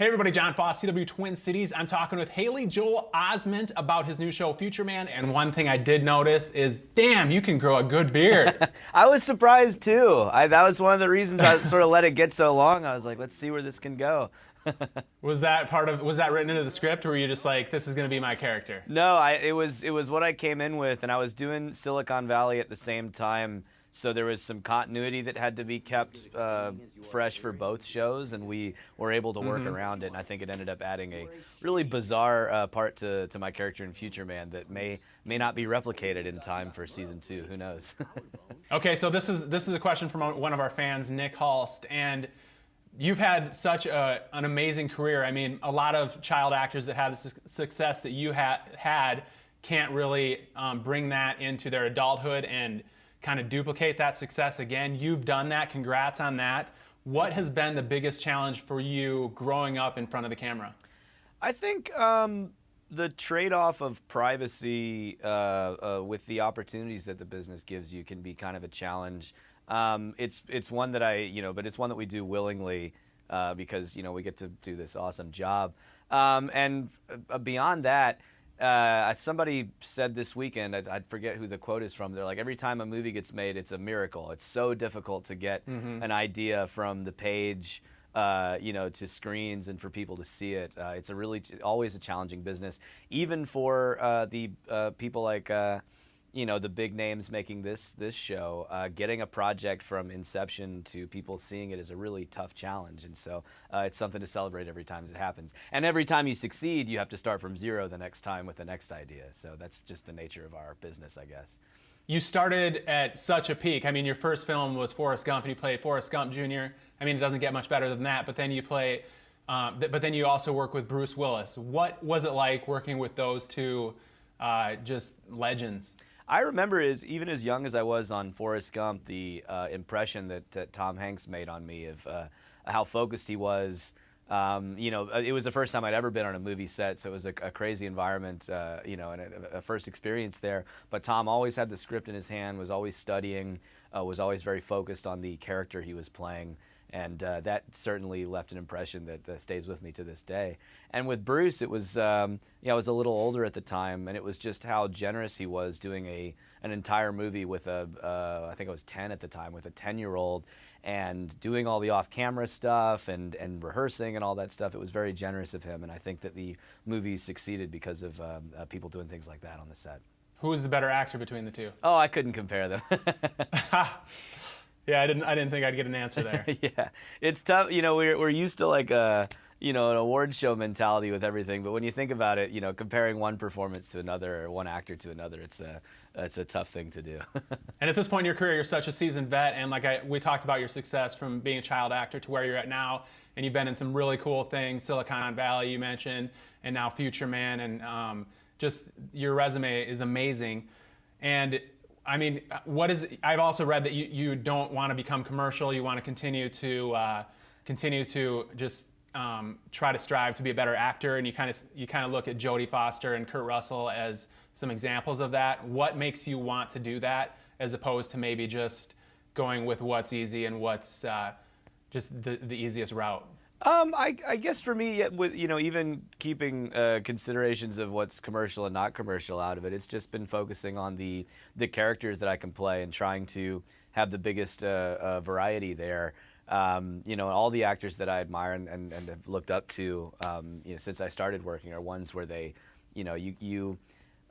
Hey everybody, John Foss, CW Twin Cities. I'm talking with Haley Joel Osment about his new show, Future Man. And one thing I did notice is, damn, you can grow a good beard. I was surprised too. That was one of the reasons I sort of let it get so long. I was like, let's see where this can go. Was that written into the script, or were you just like, this is going to be my character? No, it was what I came in with, and I was doing Silicon Valley at the same time. So there was some continuity that had to be kept fresh for both shows, and we were able to work around it. And I think it ended up adding a really bizarre part to my character in Future Man that may not be replicated in time for season 2. Who knows? Okay, so this is a question from one of our fans, Nick Halst, and you've had such an amazing career. I mean, a lot of child actors that had the success that you had can't really bring that into their adulthood and kind of duplicate that success again. You've done that. Congrats on that. What has been the biggest challenge for you growing up in front of the camera? I think the trade-off of privacy with the opportunities that the business gives you can be kind of a challenge. It's one that but it's one that we do willingly because we get to do this awesome job. And beyond that, somebody said this weekend, I forget who the quote is from, they're like, every time a movie gets made, it's a miracle. It's so difficult to get an idea from the page to screens and for people to see it. It's always a challenging business, even for the people like the big names making this show. Getting a project from inception to people seeing it is a really tough challenge, and so it's something to celebrate every time it happens. And every time you succeed, you have to start from zero the next time with the next idea. So that's just the nature of our business, I guess. You started at such a peak. I mean, your first film was Forrest Gump, and you played Forrest Gump Jr. I mean, it doesn't get much better than that. But then you also work with Bruce Willis. What was it like working with those two just legends? I remember even as young as I was on Forrest Gump, the impression that Tom Hanks made on me of how focused he was. It was the first time I'd ever been on a movie set, so it was a crazy environment, and a first experience there. But Tom always had the script in his hand, was always studying, was always very focused on the character he was playing. And that certainly left an impression that stays with me to this day. And with Bruce, it was, I was a little older at the time, and it was just how generous he was doing an entire movie with I think I was 10 at the time, with a 10-year-old, and doing all the off-camera stuff and rehearsing and all that stuff. It was very generous of him, and I think that the movie succeeded because of people doing things like that on the set. Who was the better actor between the two? Oh, I couldn't compare them. Yeah, I didn't think I'd get an answer there. Yeah, it's tough. We're used to like an award show mentality with everything, but when you think about it, comparing one performance to another or one actor to another, it's a tough thing to do. And at this point in your career, you're such a seasoned vet, and we talked about your success from being a child actor to where you're at now, and you've been in some really cool things, Silicon Valley you mentioned, and now Future Man, and just your resume is amazing. And I mean, I've also read that you don't want to become commercial. You want to continue to just try to strive to be a better actor, and you kind of look at Jodie Foster and Kurt Russell as some examples of that. What makes you want to do that, as opposed to maybe just going with what's easy and what's just the easiest route? I guess for me, with even keeping considerations of what's commercial and not commercial out of it, it's just been focusing on the characters that I can play and trying to have the biggest variety there. All the actors that I admire and have looked up to, since I started working, are ones where they,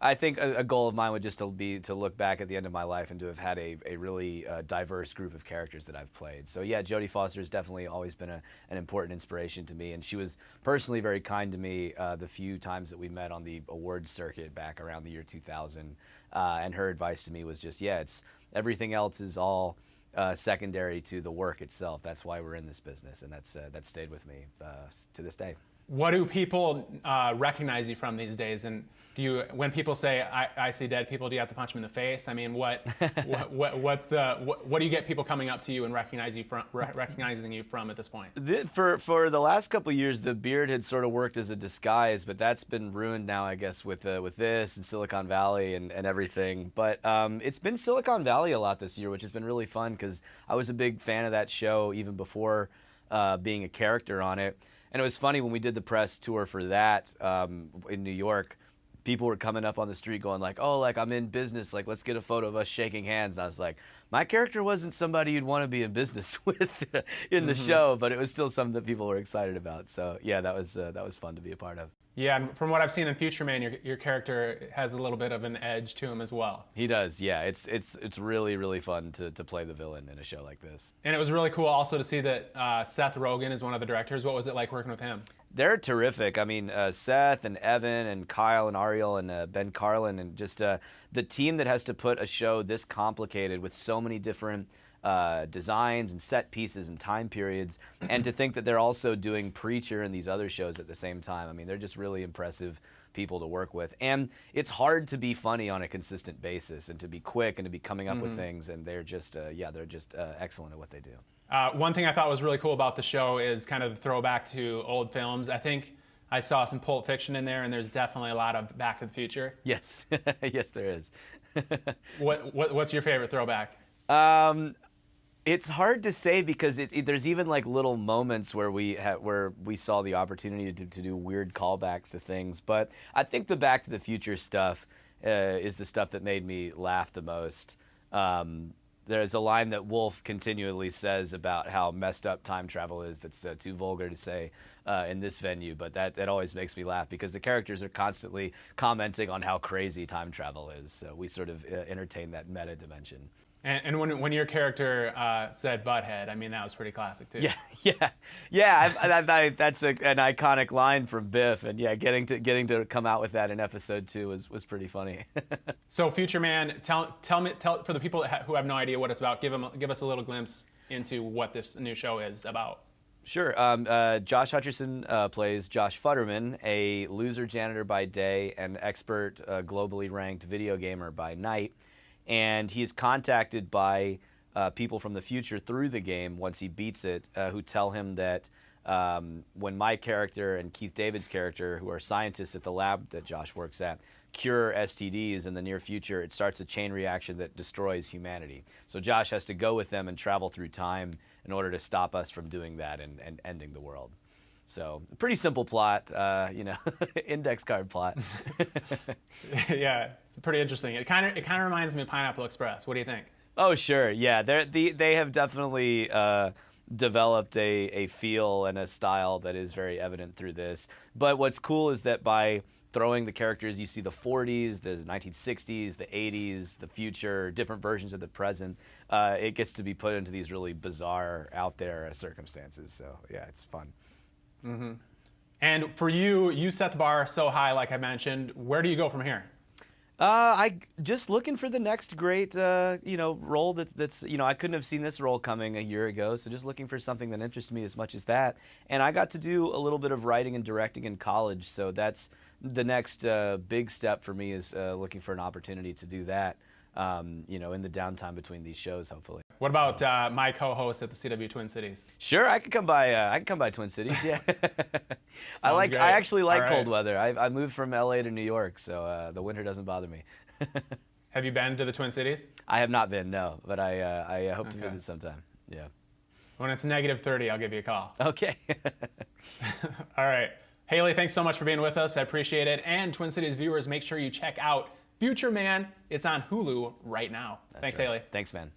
I think a goal of mine would just be to look back at the end of my life and to have had a really diverse group of characters that I've played. So yeah, Jodie Foster has definitely always been an important inspiration to me, and she was personally very kind to me the few times that we met on the awards circuit back around the year 2000. And her advice to me was just, everything else is all secondary to the work itself. That's why we're in this business, and that's stayed with me to this day. What do people recognize you from these days? And when people say I see dead people, do you have to punch them in the face? I mean, what do you get people coming up to you and recognizing you from at this point? For the last couple of years, the beard had sort of worked as a disguise, but that's been ruined now, I guess, with this and Silicon Valley and everything. But it's been Silicon Valley a lot this year, which has been really fun because I was a big fan of that show even before being a character on it. And it was funny when we did the press tour for that in New York. People were coming up on the street going like, oh, like I'm in business, like let's get a photo of us shaking hands. And I was like, my character wasn't somebody you'd want to be in business with in the show, but it was still something that people were excited about. So yeah, that was fun to be a part of. Yeah, and from what I've seen in Future Man, your character has a little bit of an edge to him as well. He does, yeah. It's really, really fun to play the villain in a show like this. And it was really cool also to see that Seth Rogen is one of the directors. What was it like working with him? They're terrific. I mean, Seth and Evan and Kyle and Ariel and Ben Carlin and just the team that has to put a show this complicated with so many different designs and set pieces and time periods, and to think that they're also doing Preacher and these other shows at the same time. I mean, they're just really impressive people to work with. And it's hard to be funny on a consistent basis and to be quick and to be coming up with things, and they're just excellent at what they do. One thing I thought was really cool about the show is kind of the throwback to old films. I think I saw some Pulp Fiction in there, and there's definitely a lot of Back to the Future. Yes, yes, there is. What's your favorite throwback? It's hard to say because there's even like little moments where we saw the opportunity to do weird callbacks to things. But I think the Back to the Future stuff is the stuff that made me laugh the most. There's a line that Wolf continually says about how messed up time travel is that's too vulgar to say in this venue, but that always makes me laugh because the characters are constantly commenting on how crazy time travel is. So we sort of entertain that meta dimension. And when your character said butthead, I mean, that was pretty classic too. Yeah. That's an iconic line from Biff, and yeah, getting to come out with that in episode 2 was pretty funny. So, Future Man, tell for the people who have no idea what it's about, give us a little glimpse into what this new show is about. Sure. Josh Hutcherson plays Josh Futterman, a loser janitor by day and expert, globally ranked video gamer by night. And he's contacted by people from the future through the game once he beats it, who tell him that when my character and Keith David's character, who are scientists at the lab that Josh works at, cure STDs in the near future, it starts a chain reaction that destroys humanity. So Josh has to go with them and travel through time in order to stop us from doing that and ending the world. So, pretty simple plot, index card plot. Yeah, it's pretty interesting. It kind of reminds me of Pineapple Express. What do you think? Oh, sure. Yeah, they have definitely developed a feel and a style that is very evident through this. But what's cool is that by throwing the characters, you see the 40s, the 1960s, the 80s, the future, different versions of the present. It gets to be put into these really bizarre, out there circumstances. So, yeah, it's fun. Mm-hmm. And for you set the bar so high, like I mentioned. Where do you go from here? I just looking for the next great, role that's I couldn't have seen this role coming a year ago. So just looking for something that interested me as much as that. And I got to do a little bit of writing and directing in college. So that's the next big step for me is looking for an opportunity to do that. In the downtime between these shows, hopefully. What about my co-host at the CW Twin Cities? Sure, I could come by Twin Cities. Yeah, I actually like cold weather. I moved from LA to New York, so the winter doesn't bother me. Have you been to the Twin Cities? I have not been, no, but I hope to visit sometime. Yeah. When it's -30, I'll give you a call. Okay. All right, Haley, thanks so much for being with us. I appreciate it. And Twin Cities viewers, make sure you check out Future Man. It's on Hulu right now. Thanks, right. Haley. Thanks, man.